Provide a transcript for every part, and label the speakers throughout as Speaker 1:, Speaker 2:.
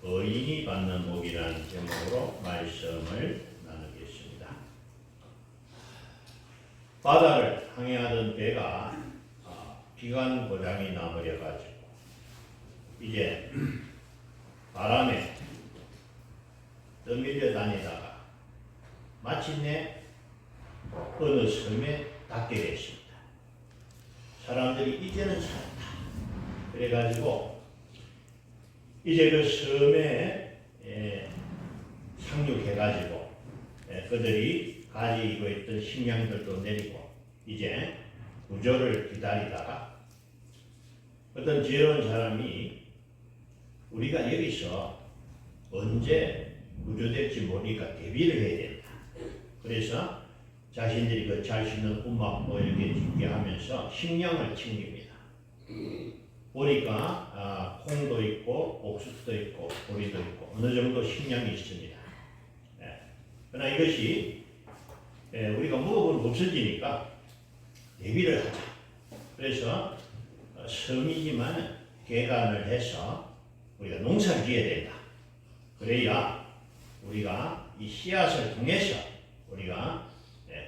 Speaker 1: 의인이 받는 복이라는 제목으로 말씀을 나누겠습니다. 바다를 항해하던 배가 기관 고장이 나버려 가지고 이제 바람에 떠밀려 다니다가 마침내 어느 섬에 닿게 됐습니다. 사람들이 이제는 살았다. 그래가지고 이제 그 섬에 상륙해가지고 그들이 가지고 있던 식량들도 내리고 이제 구조를 기다리다가 어떤 지혜로운 사람이 우리가 여기서 언제 구조될지 모르니까 대비를 해야 된다. 그래서 자신들이 거치할 수 있는 움막도 이렇게 짓게 하면서 식량을 챙깁니다. 보니까 콩도 있고 옥수수도 있고 보리도 있고 어느 정도 식량이 있습니다. 그러나 이것이 우리가 먹어보면 없어지니까 대비를 하자. 그래서 섬이지만 개간을 해서 우리가 농사를 지어야 된다. 그래야 우리가 이 씨앗을 통해서 우리가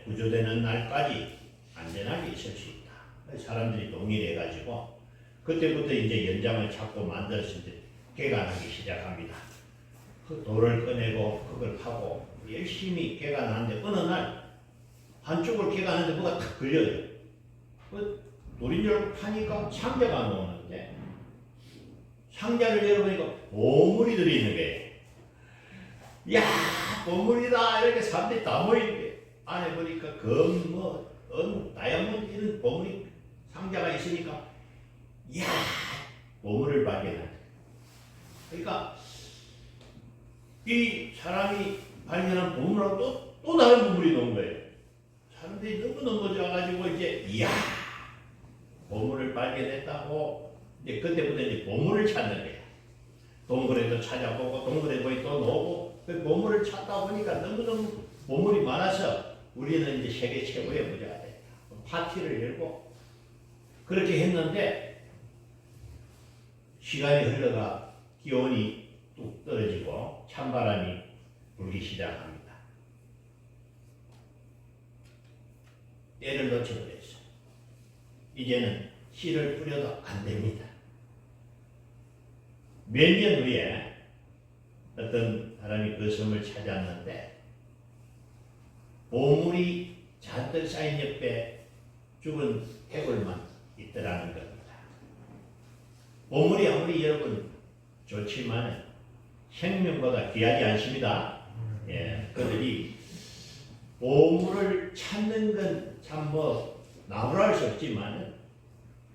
Speaker 1: 구조되는 날까지 안전하게 있을 수 있다. 사람들이 동의해가지고 그때부터 이제 연장을 찾고 만들었을 때 개간하기 시작합니다. 그 돌을 꺼내고 그걸 파고 열심히 개간하는데 어느 날 한쪽을 개간하는데 뭐가 탁 걸려요. 그 돌인 줄 알고 파니까 상자가 나오는데 상자를 열어보니까 보물이 들어있는 거예요. 이야 보물이다 이렇게 사람들이 다 모이는데 안에 보니까 금, 다이아몬드 이런 보물이 상자가 있으니까 이야 보물을 발견한다. 그러니까 이 사람이 발견한 보물하고 또 다른 보물이 나온 거예요. 사람들이 너무 넘어져가지고 이제 이야 보물을 발견했다고 이제 그때부터 이제 보물을 찾는 거예요. 동굴에도 찾아보고 동굴에 거기 또 놓고 그 보물을 찾다 보니까 너무너무 보물이 많아서 우리는 이제 세계 최고의 부자가 됐다. 파티를 열고 그렇게 했는데 시간이 흘러가 기온이 뚝 떨어지고 찬바람이 불기 시작합니다. 때를 놓쳐버렸어요. 이제는 씨를 뿌려도 안 됩니다. 몇 년 후에 어떤 사람이 그 섬을 찾았는데 보물이 잔뜩 쌓인 옆에 죽은 해골만 있더라는 겁니다. 보물이 아무리 여러분 좋지만 생명보다 귀하지 않습니다. 그들이 보물을 찾는 건 참 나무랄 수 없지만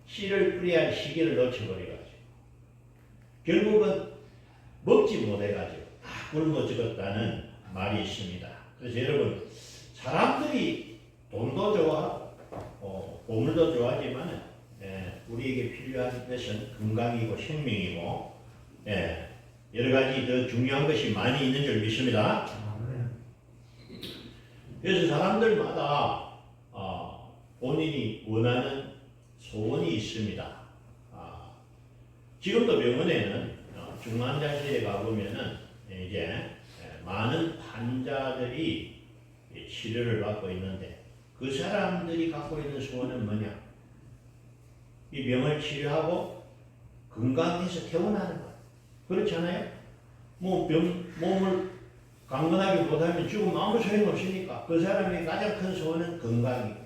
Speaker 1: 씨를 뿌려야 할 시기를 놓쳐버려가지고 결국은 먹지 못해가지고 굶어 죽었다는 말이 있습니다. 그래서 여러분 사람들이 돈도 좋아하고 보물도 좋아하지만 우리에게 필요한 것은 건강이고 생명이고 여러 가지 더 중요한 것이 많이 있는 줄 믿습니다. 그래서 사람들마다 본인이 원하는 소원이 있습니다. 지금도 병원에는 중환자실에 가보면은 이제 많은 환자들이 치료를 받고 있는데 그 사람들이 갖고 있는 소원은 뭐냐? 이 병을 치료하고 건강해서 퇴원하는 것. 그렇잖아요? 몸을 강건하게 못하면 죽으면 아무 소용없으니까 그 사람의 가장 큰 소원은 건강이고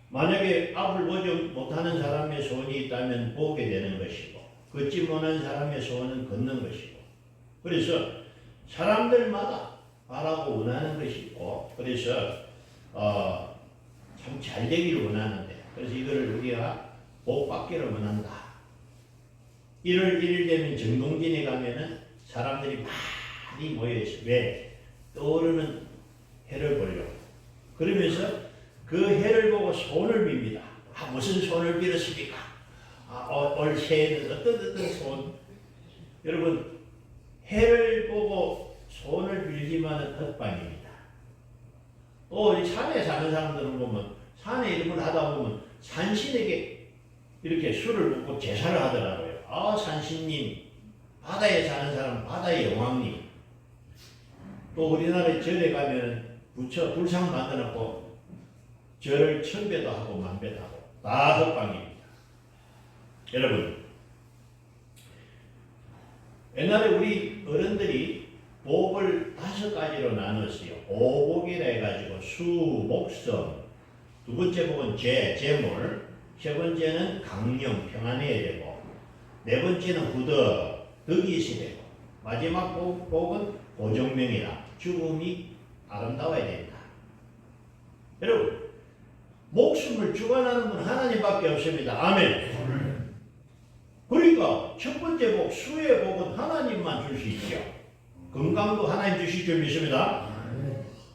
Speaker 1: 만약에 앞을 보지 못하는 사람의 소원이 있다면 보게 되는 것이고 걷지 못하는 사람의 소원은 걷는 것이고 그래서 사람들마다 바라고 원하는 것이 있고 그래서 참 잘 되기를 원하는데 그래서 이거를 우리가 복 받기를 원한다. 1월 1일 되면 정동진에 가면은 사람들이 많이 모여있어요. 왜? 떠오르는 해를 보려고. 그러면서 그 해를 보고 소원을 빕니다. 무슨 소원을 빌었습니까? 올 새해는 어떤 소원? 여러분 해를 보고 소원을 빌지만은 헛방입니다. 또 산에 사는 사람들은 보면 산에 이름을 하다 보면 산신에게 이렇게 술을 붓고 제사를 하더라고요. 산신님 바다에 사는 사람 바다의 여왕님. 또 우리나라 절에 가면 부처 불상 만들어놓고 절을 천배도 하고 만배도 하고 다 헛방입니다. 여러분, 옛날에 우리 어른들이 복을 5가지로 나눴어요. 오복이라 해가지고 수, 목성, 두 번째 복은 재물, 세 번째는 강령, 평안해야 되고, 네 번째는 후덕, 덕이 있어야 되고, 마지막 복은 고정명이라, 죽음이 아름다워야 된다. 여러분, 목숨을 주관하는 분 하나님밖에 없습니다. 아멘. 그러니까 첫 번째 복, 수의 복은 하나님만 줄 수 있죠. 건강도 하나님 주실 줄 믿습니다.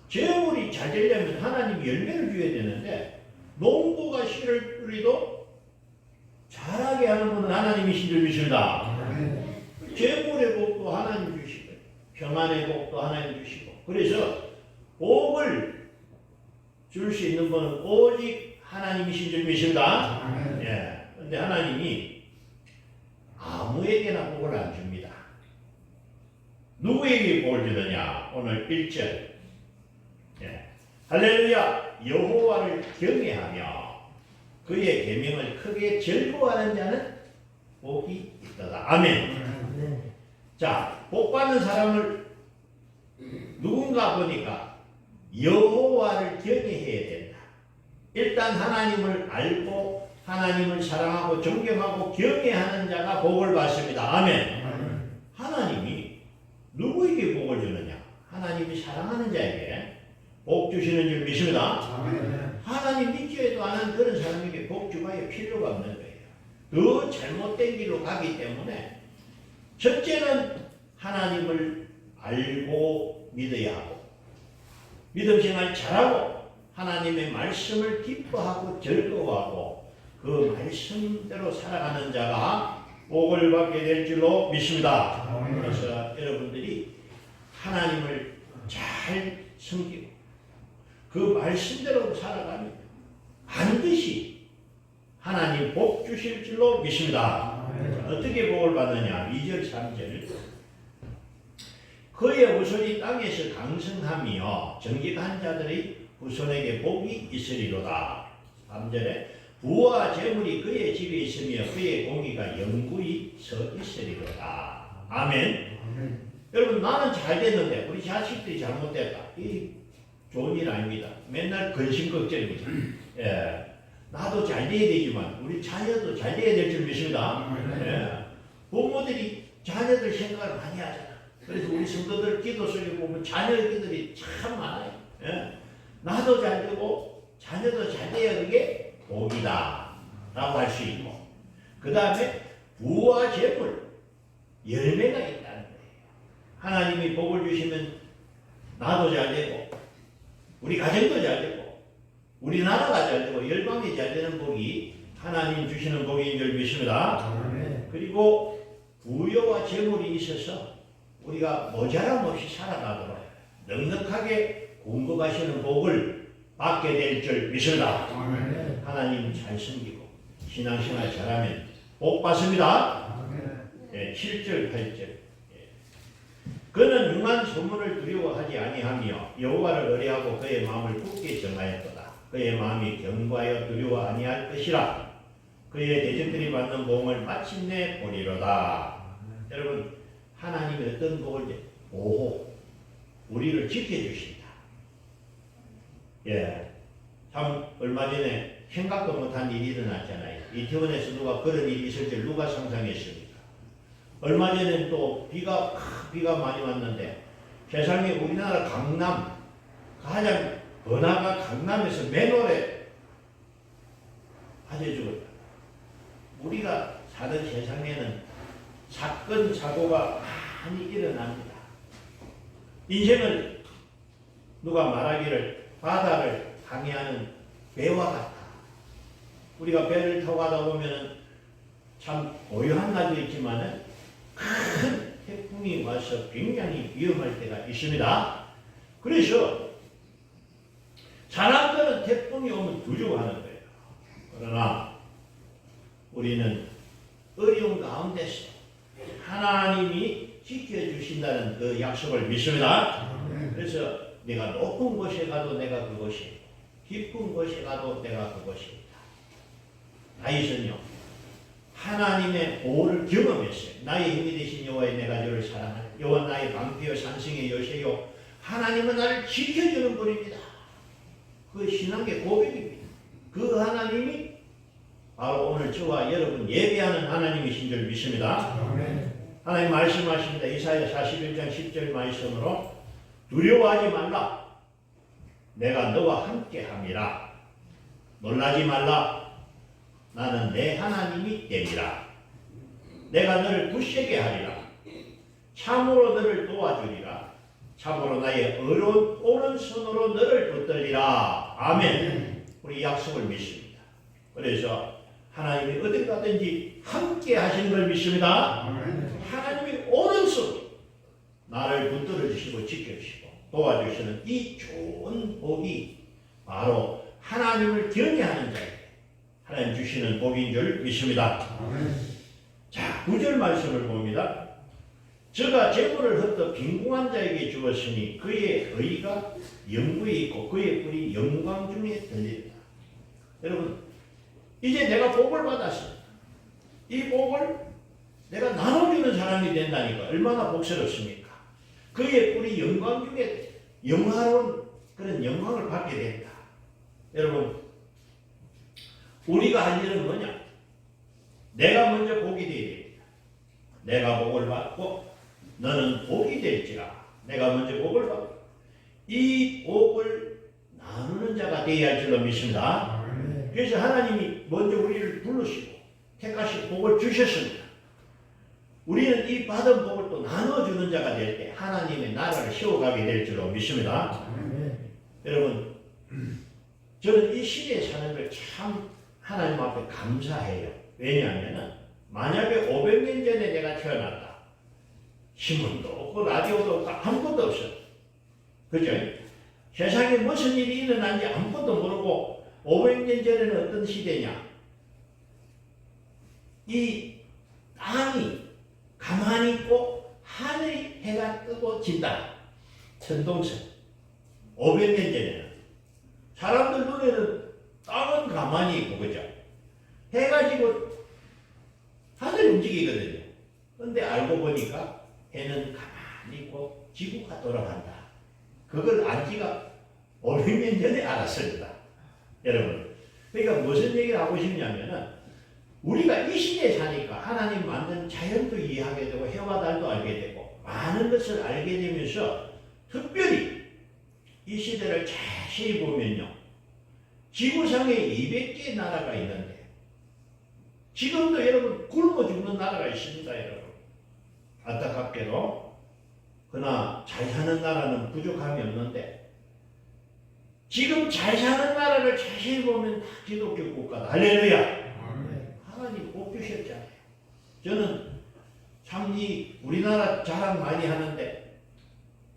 Speaker 1: 재물이 잘 되려면 하나님이 열매를 줘야 되는데 농부가 씨를 뿌리도 잘하게 하는 분은 하나님이신 줄 믿습니다. 재물의 복도 하나님 주시고 평안의 복도 하나님 주시고, 그래서 복을 줄 수 있는 분은 오직 하나님이신 줄 믿습니다. 예. 근데 하나님이 아무에게나 복을 안 줍니다. 누구에게 복을 주느냐? 오늘 1절. 예. 할렐루야! 여호와를 경외하며 그의 계명을 크게 즐거워하는 자는 복이 있도다. 아멘. 자, 복 받는 사람을 누군가 보니까 여호와를 경외해야 된다. 일단 하나님을 알고 하나님을 사랑하고 존경하고 경외하는 자가 복을 받습니다. 아멘. 하나님이 누구에게 복을 주느냐? 하나님이 사랑하는 자에게 복 주시는 줄 믿습니다. 하나님 믿지도 않은 그런 사람에게 복 주가야 필요가 없는 거예요. 더 잘못된 길로 가기 때문에 첫째는 하나님을 알고 믿어야 하고, 믿음 생활 잘하고 하나님의 말씀을 기뻐하고 즐거워하고 그 말씀대로 살아가는 자가 복을 받게 될 줄로 믿습니다. 그래서 여러분들이 하나님을 잘 섬기고 그 말씀대로 살아가면 반드시 하나님 복 주실 줄로 믿습니다. 어떻게 복을 받느냐? 2절 3절. 그의 후손이 땅에서 강성하며 정직한 자들의 후손에게 복이 있으리로다. 3절에 부와 재물이 그의 집에 있으며 그의 공의가 영구히 서 있으리로다. 아멘. 여러분, 나는 잘 됐는데 우리 자식들이 잘못됐다. 이 좋은 일 아닙니다. 맨날 근심 걱정입니다. 예. 나도 잘 돼야 되지만 우리 자녀도 잘 돼야 될 줄 믿습니다. 예. 부모들이 자녀들 생각을 많이 하잖아. 그래서 우리 성도들 기도 속에 보면 자녀들이 참 많아요. 예. 나도 잘 되고 자녀도 잘 돼야 그게 복이다 라고 할 수 있고, 그 다음에 부와 재물, 열매가 있다는 거예요. 하나님이 복을 주시면 나도 잘 되고 우리 가정도 잘 되고 우리나라가 잘 되고 열방이 잘 되는 복이 하나님 주시는 복인 줄 믿습니다. 그리고 부여와 재물이 있어서 우리가 모자람 없이 살아가도록 넉넉하게 공급하시는 복을 받게 될 줄 믿습니다. 하나님 잘 섬기고 신앙생활 잘하면 복 받습니다. 예, 7절 8절. 예. 그는 흉한 소문을 두려워하지 아니하며 여호와를 의뢰하고 그의 마음을 굳게 정하였도다. 그의 마음이 견고하여 두려워 아니할 것이라. 그의 대적들이 받는 복을 마침내 보리로다. 여러분, 하나님이 어떤 복을 보호, 우리를 지켜주신다. 예, 참 얼마 전에 생각도 못한 일이 일어났잖아요. 이태원에서 누가 그런 일이 있을 줄 누가 상상했습니까? 얼마 전에 또 비가 많이 왔는데 세상에 우리나라 강남 가장 번화가 강남에서 맨홀에 아주 죽었다. 우리가 사는 세상에는 사건 사고가 많이 일어납니다. 인생을 누가 말하기를 바다를 항해하는 배와 같다. 우리가 배를 타고 가다 보면 참 고요한 날도 있지만은 큰 태풍이 와서 굉장히 위험할 때가 있습니다. 그래서 사람들은 태풍이 오면 두려워하는 거예요. 그러나 우리는 어려운 가운데서 하나님이 지켜주신다는 그 약속을 믿습니다. 그래서 내가 높은 곳에 가도 내가 그곳이, 깊은 곳에 가도 내가 그곳이다. 다윗은요 하나님의 보호를 경험했어요. 나의 힘이 되신 여호와의 내가 저를 사랑하네. 여호와 나의 방패요 산성의 요새요. 하나님은 나를 지켜주는 분입니다. 그 신앙의 고백입니다. 그 하나님이 바로 오늘 저와 여러분 예배하는 하나님이신 줄 믿습니다. 하나님 말씀하십니다. 이사야 41장 10절 말씀으로 두려워하지 말라. 내가 너와 함께 함이라. 놀라지 말라. 나는 내 하나님이 됨이라. 내가 너를 굳세게 하리라. 참으로 너를 도와주리라. 참으로 나의 의로운 오른손으로 너를 붙들리라. 아멘. 우리 약속을 믿습니다. 그래서 하나님이 어디 가든지 함께 하시는 걸 믿습니다. 하나님이 오른손 나를 붙들어 주시고 지켜주시고 도와주시는 이 좋은 복이 바로 하나님을 경외하는 자에게 하나님 주시는 복인 줄 믿습니다. 자, 9절 말씀을 봅니다. 저가 재물을 흩어 빈궁한 자에게 주었으니 그의 의가 영구에 있고 그의 뿔이 영광 중에 들리리라. 여러분 이제 내가 복을 받았습니다. 이 복을 내가 나눠주는 사람이 된다니까 얼마나 복스럽습니까? 그의 뿔이 영광 중에 영화로운 그런 영광을 받게 된다. 여러분 우리가 할 일은 뭐냐? 내가 먼저 복이 되어야 됩니다. 내가 복을 받고 너는 복이 될지라. 내가 먼저 복을 받고 이 복을 나누는 자가 되어야 할 줄로 믿습니다. 그래서 하나님이 먼저 우리를 부르시고 택하시고 복을 주셨습니다. 우리는 이 받은 복을 또 나눠주는 자가 될 때 하나님의 나라를 세워가게 될 줄로 믿습니다. 여러분 저는 이 시대에 사는 걸 참 하나님 앞에 감사해요. 왜냐하면 만약에 500년 전에 내가 태어났다. 신문도 없고 라디오도 없고 아무것도 없어. 그죠? 세상에 무슨 일이 일어난지 아무것도 모르고 500년 전에는 어떤 시대냐? 이 땅이 가만히 있고 하늘이 해가 뜨고 진다. 천동설. 500년 전에는 사람들 눈에는 땅은 가만히 있고 그죠? 해가 지고 하늘이 움직이거든요. 근데 알고 보니까 해는 가만히 있고 지구가 돌아간다. 그걸 안지가 500년 전에 알았습니다. 여러분 그러니까 무슨 얘기를 하고 싶냐면은 우리가 이 시대에 사니까 하나님 만든 자연도 이해하게 되고 해와 달도 알게 되고 많은 것을 알게 되면서 특별히 이 시대를 자세히 보면요 지구상에 200개의 나라가 있는데 지금도 여러분 굶어 죽는 나라가 있습니다. 여러분 안타깝게도 그러나 잘 사는 나라는 부족함이 없는데 지금 잘 사는 나라를 자세히 보면 다 기독교 국가다. 할렐루야. 하나님 복 주셨잖아요. 저는 참 이 우리나라 자랑 많이 하는데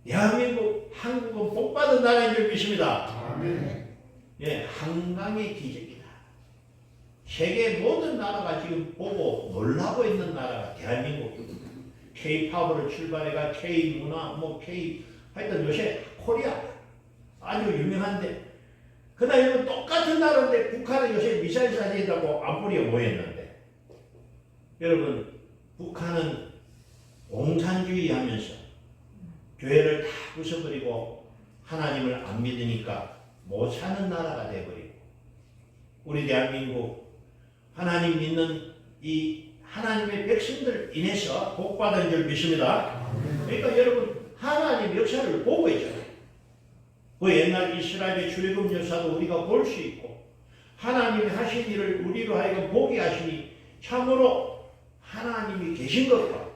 Speaker 1: 대한민국 한국은 복 받은 나라인 줄 믿습니다. 예, 한강의 기적이다. 세계 모든 나라가 지금 보고 놀라고 있는 나라가 대한민국입니다. K-팝으로 출발해가 K-문화, 하여튼 요새 코리아 아주 유명한데 그러나 이건 똑같은 나라인데 북한은 요새 미사일 쏴진다고 안보리가 모였는데 여러분 북한은 공산주의 하면서 교회를 다 부숴버리고 하나님을 안 믿으니까 못 사는 나라가 돼버리고 우리 대한민국 하나님 믿는 이 하나님의 백성들 인해서 복받은 줄 믿습니다. 그러니까 여러분 하나님 역사를 보고 있잖아요. 그 옛날 이스라엘의 출애굽 역사도 우리가 볼 수 있고 하나님이 하신 일을 우리로 하여금 보게 하시니 참으로 하나님이 계신 것과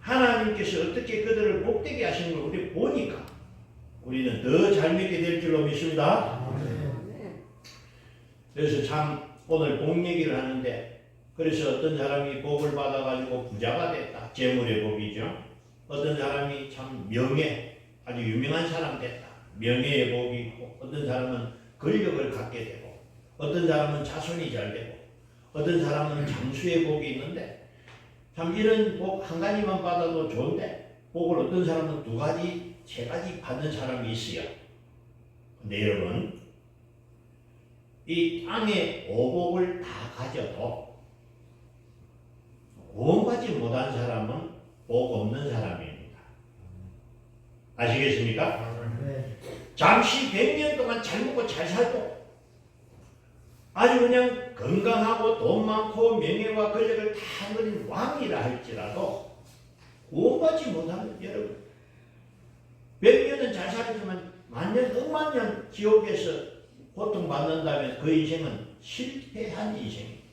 Speaker 1: 하나님께서 어떻게 그들을 복되게 하시는 걸 우리 보니까 우리는 더 잘 믿게 될 줄로 믿습니다. 그래서 참 오늘 복 얘기를 하는데 그래서 어떤 사람이 복을 받아가지고 부자가 됐다. 재물의 복이죠. 어떤 사람이 참 명예, 아주 유명한 사람 됐다. 명예의 복이 있고 어떤 사람은 권력을 갖게 되고 어떤 사람은 자손이 잘 되고 어떤 사람은 장수의 복이 있는데 참 이런 복 한 가지만 받아도 좋은데 복을 어떤 사람은 두 가지, 세 가지 받는 사람이 있어요. 근데 여러분 이 땅의 오복을 다 가져도 구원받지 못한 사람은 복 없는 사람입니다. 아시겠습니까? 잠시 100년 동안 잘 먹고 잘 살고 아주 그냥 건강하고 돈 많고 명예와 권력을 다 누린 왕이라 할지라도 구원받지 못하면 여러분 100년은 잘 살지만 만년 억만 년 지옥에서 고통받는다면 그 인생은 실패한 인생입니다.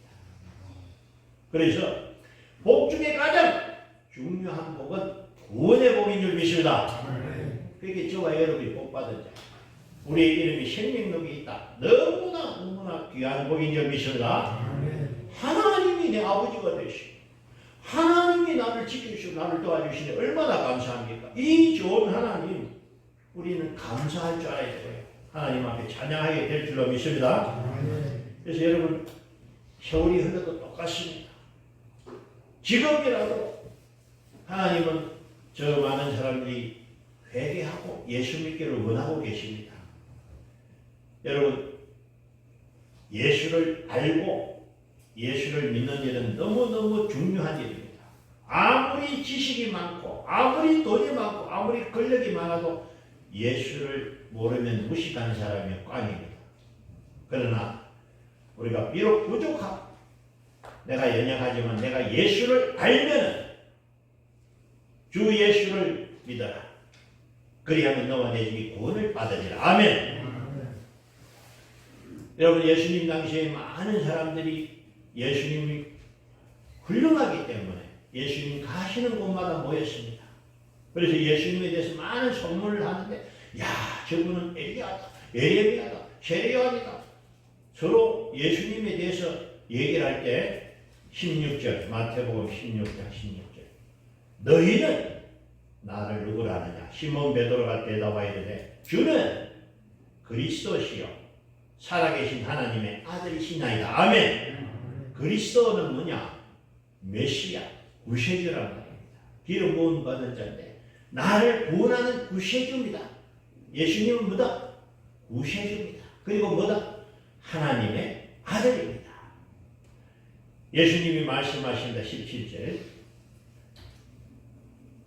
Speaker 1: 그래서 복 중에 가장 중요한 복은 구원의 복인 줄 믿습니다. 그게 저와 여러분이 복 받은 자. 우리의 이름이 생명력이 있다. 너무나 귀한 복인 줄 믿습니다. 하나님이 내 아버지가 되시고 하나님이 나를 지키시고 나를 도와주시니 얼마나 감사합니까? 이 좋은 하나님 우리는 감사할 줄 알아야 돼요. 하나님 앞에 찬양하게 될 줄로 믿습니다. 그래서 여러분 세월이 흘러도 똑같습니다. 지금이라도 하나님은 저 많은 사람들이 회개하고 예수 믿기를 원하고 계십니다. 여러분 예수를 알고 예수를 믿는 일은 너무너무 중요한 일입니다. 아무리 지식이 많고 아무리 돈이 많고 아무리 권력이 많아도 예수를 모르면 무식한 사람이 꽝입니다. 그러나 우리가 비록 부족하고 내가 연약하지만 내가 예수를 알면 주 예수를 믿어라. 그리하면 너와 내 집이 구원을 받으리라. 아멘. 여러분 예수님 당시에 많은 사람들이 예수님이 훌륭하기 때문에 예수님 가시는 곳마다 모였습니다. 그래서 예수님에 대해서 많은 소문을 하는데 야 저분은 엘리야다, 예레미야다, 세례요한이다. 서로 예수님에 대해서 얘기를 할 때 16절 마태복음 16장 16절 너희는 나를 누구라 하느냐 시몬 베드로가 대답하여 이르되 주는 그리스도시요 살아계신 하나님의 아들이시나이다. 아멘. 그리스도는 뭐냐? 메시아, 구세주란 말입니다. 기름 부음 받은 자인데 나를 구원하는 구세주입니다. 예수님은 뭐다? 구세주입니다. 그리고 뭐다? 하나님의 아들입니다. 예수님이 말씀하신다. 17절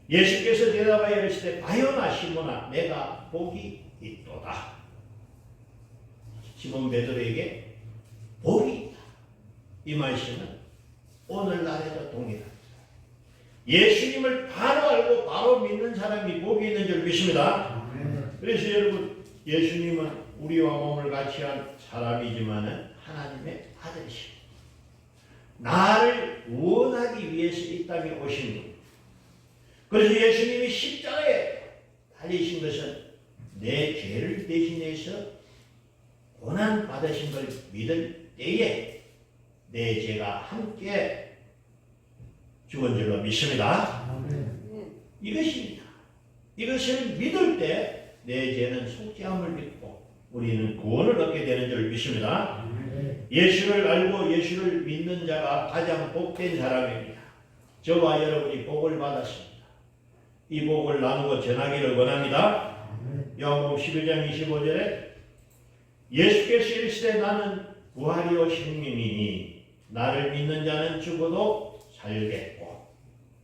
Speaker 1: 예수께서 대답하여 이르시되 바요나 시몬아 내가 복이 있도다. 시몬 베드로에게 복이 있다. 이 말씀은 오늘날에도 동일합니다. 예수님을 바로 알고 바로 믿는 사람이 복이 있는 줄 믿습니다. 그래서 여러분 예수님은 우리와 몸을 같이 한 사람이지만 하나님의 아들이십니다. 나를 구원하기 위해서 이 땅에 오신 분. 그래서 예수님이 십자가에 달리신 것은 내 죄를 대신해서 고난 받으신 걸 믿을 때에 내 죄가 함께 죽은 줄로 믿습니다. 이것입니다. 이것을 믿을 때 내 죄는 속죄함을 믿고 우리는 구원을 얻게 되는 줄 믿습니다. 예수를 알고 예수를 믿는 자가 가장 복된 사람입니다. 저와 여러분이 복을 받았습니다. 이 복을 나누고 전하기를 원합니다. 요한복음 11장 25절에 예수께서 이르시되 나는 부활이요 생명이니 나를 믿는 자는 죽어도 살겠고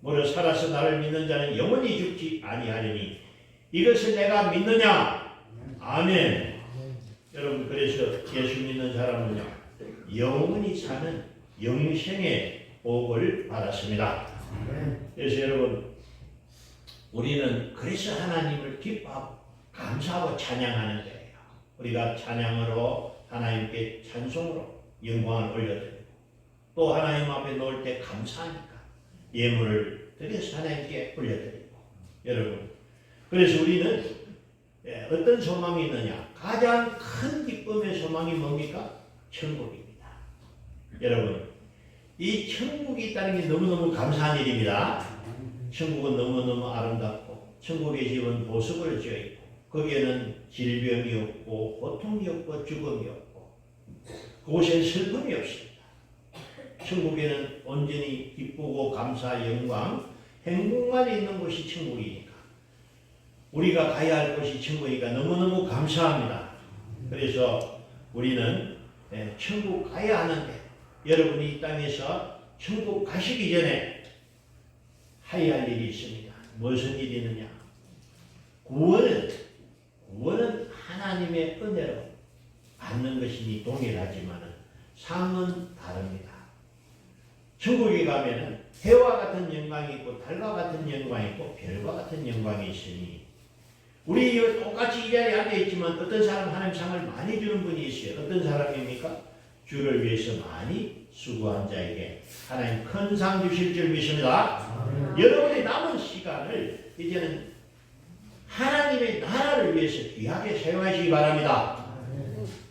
Speaker 1: 무려 살아서 나를 믿는 자는 영원히 죽지 아니하리니 이것을 내가 믿느냐? 아멘. 여러분 그래서 예수 믿는 사람은요 영원히 사는 영생의 복을 받았습니다. 그래서 여러분 우리는 그래서 하나님을 기뻐하고 감사하고 찬양하는 거예요. 우리가 찬양으로 하나님께 찬송으로 영광을 올려드리고 또 하나님 앞에 놓을 때 감사하니까 예물을 드려서 하나님께 올려드리고 여러분 그래서 우리는 어떤 소망이 있느냐? 가장 큰 기쁨의 소망이 뭡니까? 천국입니다. 여러분 이 천국이 있다는 게 너무너무 감사한 일입니다. 천국은 너무너무 아름답고 천국의 집은 보석으로 지어 있고 거기에는 질병이 없고 고통이 없고 죽음이 없고 그곳엔 슬픔이 없습니다. 천국에는 온전히 기쁘고 감사, 영광, 행복만 있는 곳이 천국이니까. 우리가 가야 할 곳이 천국이니까 너무너무 감사합니다. 그래서 우리는 천국 가야 하는데 여러분이 이 땅에서 천국 가시기 전에 해야 할 일이 있습니다. 무슨 일이 있느냐? 구원은 하나님의 은혜로 받는 것이니 동일하지만 삶은 다릅니다. 천국에 가면은 해와 같은 영광이 있고 달과 같은 영광이 있고 별과 같은 영광이 있으니 우리 똑같이 이 자리에 앉아 있지만 어떤 사람 하나님 상을 많이 주는 분이 있어요. 어떤 사람입니까? 주를 위해서 많이 수고한 자에게 하나님 큰 상 주실 줄 믿습니다. 여러분의 남은 시간을 이제는 하나님의 나라를 위해서 귀하게 사용하시기 바랍니다.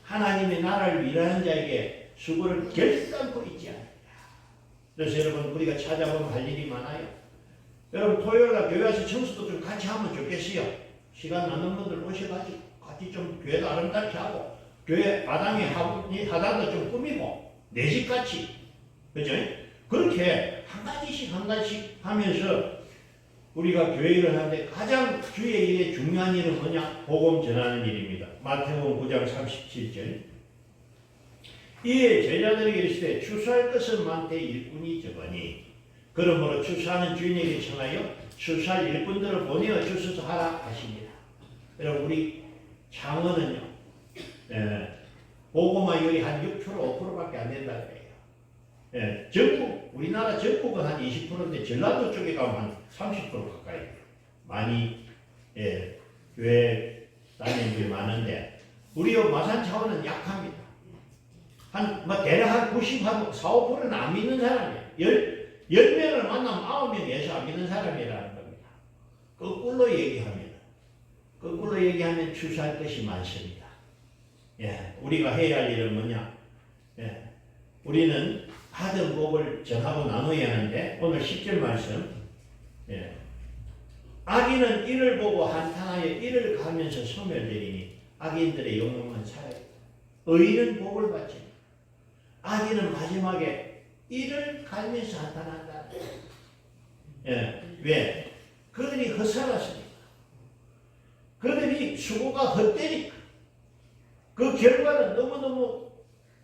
Speaker 1: 하나님의 나라를 위하는 자에게 수고를 결단코 잊지 않습니다. 그래서 여러분 우리가 찾아보면 할 일이 많아요. 여러분 토요일날 교회 와서 청소도 좀 같이 하면 좋겠어요. 시간 나는 분들 오셔가지고 같이 좀 교회도 아름답게 하고 교회 마당에 하단도 좀 꾸미고 내 집같이 그죠? 그렇게 한 가지씩 하면서 우리가 교회 일을 하는데 가장 주의 일에 중요한 일은 뭐냐? 복음 전하는 일입니다. 마태복음 9장 37절 이에 제자들에게 이르시되 추수할 것은 많되 일꾼이 적으니 그러므로 추수하는 주인에게 청하여 추수할 일꾼들을 보내어 주소서 하라 하십니다. 여러분 우리 창원은요 고구마율이 한 6% 5%밖에 안 된다 그래요. 전국 우리나라 전국은 한 20%인데 전라도 쪽에 가면 한 30% 가까이 돼요. 많이 교회 다니는 분이 많은데 우리 마산 창원은 약합니다. 대략 한 90, 4, 5%는 안 믿는 사람이에요. 10명을 만나면 9명이 예수 안 믿는 사람이라는 겁니다. 거꾸로 얘기하면 추수할 것이 많습니다. 우리가 해야 할 일은 뭐냐? 우리는 받은 복을 전하고 나눠야 하는데 오늘 10절 말씀 악인은 이를 보고 한탄하여 이를 가면서 소멸되리니 악인들의 영웅은 살아있다. 의인은 복을 받지 악인은 마지막에 이를 갈면서 한탄한다. 왜? 그들이 헛살았으니까. 그들이 수고가 헛되니까. 그 결과는 너무너무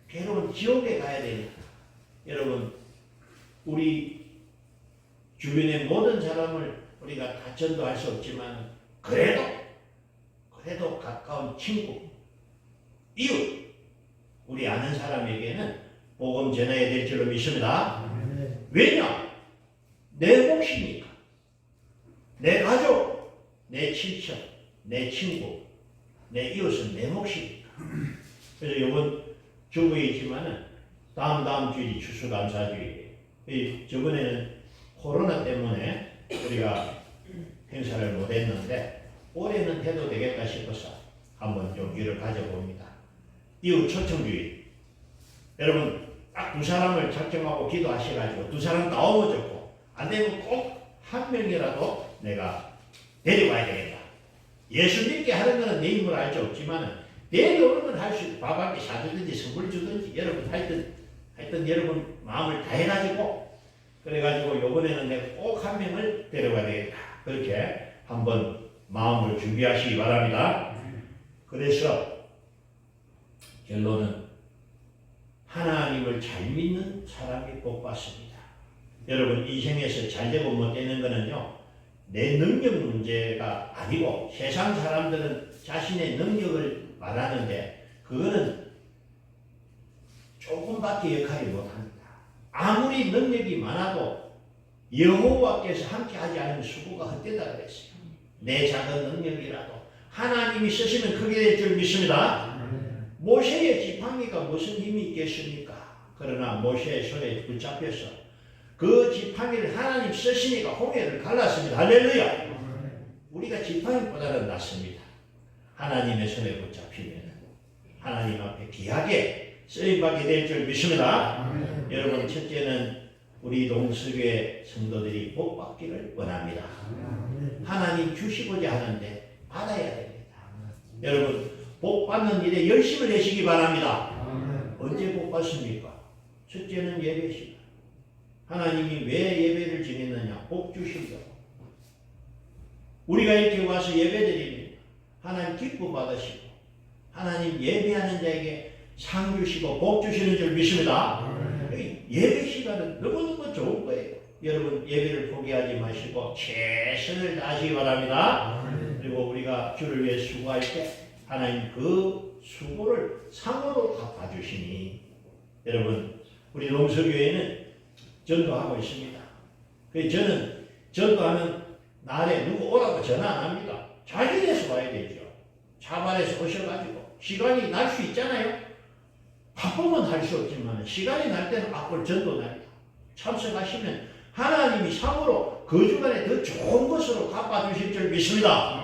Speaker 1: 괴로운 지옥에 가야 되니까. 여러분 우리 주변의 모든 사람을 우리가 다 전도할 수 없지만 그래도 가까운 친구, 이웃, 우리 아는 사람에게는 복음 전해야 될 줄로 믿습니다. 왜냐? 내 몫이니까. 내 가족, 내 친척, 내 친구, 내 이웃은 내 몫이니까. 그래서 이번 주부에 있지만은 다음 주일이 추수감사주일이에요. 저번에는 코로나 때문에 우리가 행사를 못했는데 올해는 해도 되겠다 싶어서 한번 용기를 가져봅니다. 이웃 초청주일. 여러분 딱 두 사람을 작정하고 기도하셔가지고 두 사람 나오면 좋고 안 되면 꼭 한 명이라도 내가 데려와야 되겠다. 예수 믿게 하는 것은 내 힘으로 할 수 없지만 데려오는 건 할 수 있고 밥 한 개 사주든지 선물 주든지 여러분 하여튼 여러분 마음을 다해가지고 그래가지고 요번에는 내가 꼭 한 명을 데려가야 되겠다. 그렇게 한번 마음을 준비하시기 바랍니다. 그래서 결론은 하나님을 잘 믿는 사람이 복 받습니다. 여러분 인생에서 잘 되고 못 되는 거는요 내 능력 문제가 아니고 세상 사람들은 자신의 능력을 말하는데 그거는 조금밖에 역할이 못합니다. 아무리 능력이 많아도 여호와께서 함께하지 않으면 수고가 헛되다 그랬어요. 내 작은 능력이라도 하나님이 쓰시면 크게 될 줄 믿습니다. 모세의 지팡이가 무슨 힘이 있겠습니까? 그러나 모세의 손에 붙잡혀서 그 지팡이를 하나님 쓰시니까 홍해를 갈랐습니다. 할렐루야. 우리가 지팡이보다는 낫습니다. 하나님의 손에 붙잡히면 하나님 앞에 귀하게 쓰임받게 될 줄 믿습니다. 여러분 첫째는 우리 동서교회 성도들이 복 받기를 원합니다. 하나님 주시고자 하는데 받아야 됩니다. 여러분 복 받는 일에 열심을 내시기 바랍니다. 언제 복 받습니까? 첫째는 예배 시간. 하나님이 왜 예배를 정했느냐? 복 주시려고. 우리가 이렇게 와서 예배드립니다. 하나님 기쁨 받으시고 하나님 예배하는 자에게 상 주시고 복 주시는 줄 믿습니다. 예배 시간은 너무너무 좋은 거예요. 여러분 예배를 포기하지 마시고 최선을 다하시기 바랍니다. 그리고 우리가 주를 위해 수고할 때 하나님 그 수고를 상으로 갚아주시니 여러분 우리 농서교회는 전도하고 있습니다. 그래서 저는 전도하는 날에 누구 오라고 전화 안 합니다. 자진해서 와야 되죠. 차발해서 오셔가지고 시간이 날 수 있잖아요. 바쁘면 할 수 없지만 시간이 날 때는 앞으로 전도 날이다. 참석하시면 하나님이 상으로 그 주간에 더 좋은 것으로 갚아주실 줄 믿습니다.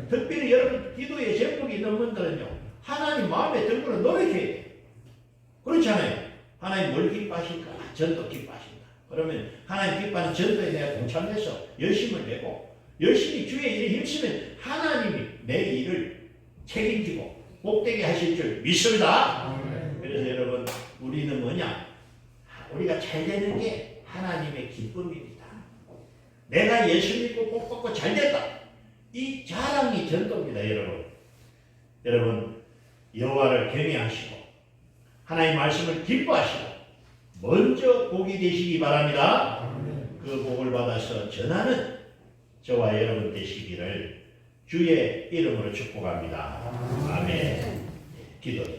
Speaker 1: 특별히 여러분 기도에 제목이 있는 분들은요. 하나님 마음에 들고는 노력해야 돼요. 그렇잖아요. 하나님 뭘 기뻐하실까? 전도 기뻐하신다. 그러면 하나님 기뻐하는 전도에 내가 동참해서 열심을 내고 열심히 주의 일에 힘쓰면 하나님이 내 일을 책임지고 복되게 하실 줄 믿습니다. 그래서 여러분 우리는 뭐냐? 우리가 잘 되는 게 하나님의 기쁨입니다. 내가 예수 믿고 복 받고 잘 됐다. 이 자랑이 전도입니다. 여러분 여호와를 경외하시고 하나님 말씀을 기뻐하시고 먼저 복이 되시기 바랍니다. 그 복을 받아서 전하는 저와 여러분 되시기를 주의 이름으로 축복합니다. 아멘. 기도합니다.